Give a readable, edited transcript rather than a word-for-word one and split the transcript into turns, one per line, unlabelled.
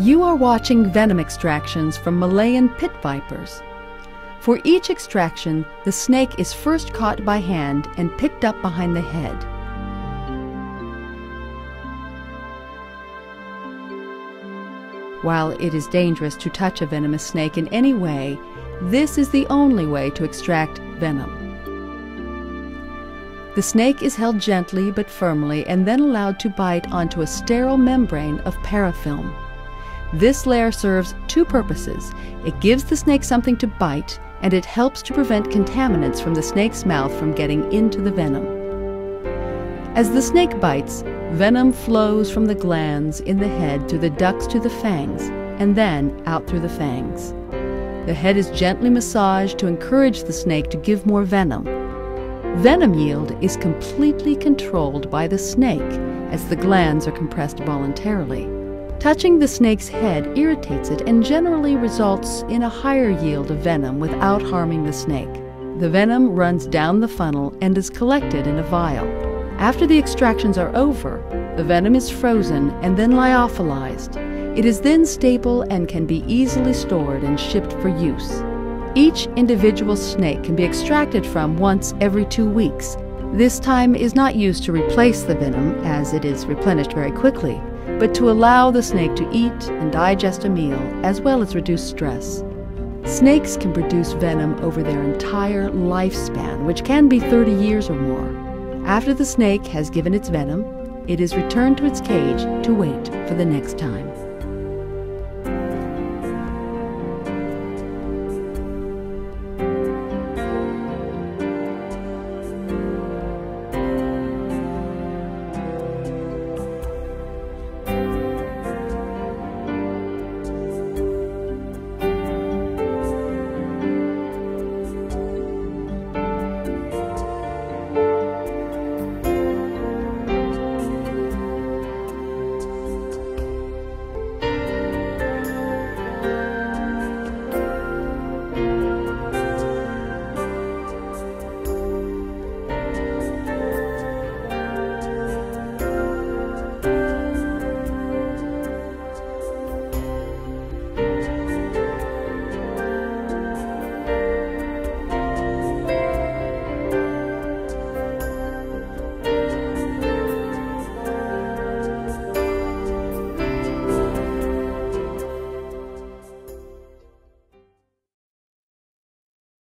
You are watching venom extractions from Malayan pit vipers. For each extraction, the snake is first caught by hand and picked up behind the head. While it is dangerous to touch a venomous snake in any way, this is the only way to extract venom. The snake is held gently but firmly and then allowed to bite onto a sterile membrane of parafilm. This layer serves two purposes. It gives the snake something to bite, and it helps to prevent contaminants from the snake's mouth from getting into the venom. As the snake bites, venom flows from the glands in the head through the ducts to the fangs, and then out through the fangs. The head is gently massaged to encourage the snake to give more venom. Venom yield is completely controlled by the snake, as the glands are compressed voluntarily. Touching the snake's head irritates it and generally results in a higher yield of venom without harming the snake. The venom runs down the funnel and is collected in a vial. After the extractions are over, the venom is frozen and then lyophilized. It is then stable and can be easily stored and shipped for use. Each individual snake can be extracted from once every 2 weeks. This time is not used to replace the venom, as it is replenished very quickly, but to allow the snake to eat and digest a meal, as well as reduce stress. Snakes can produce venom over their entire lifespan, which can be 30 years or more. After the snake has given its venom, it is returned to its cage to wait for the next time.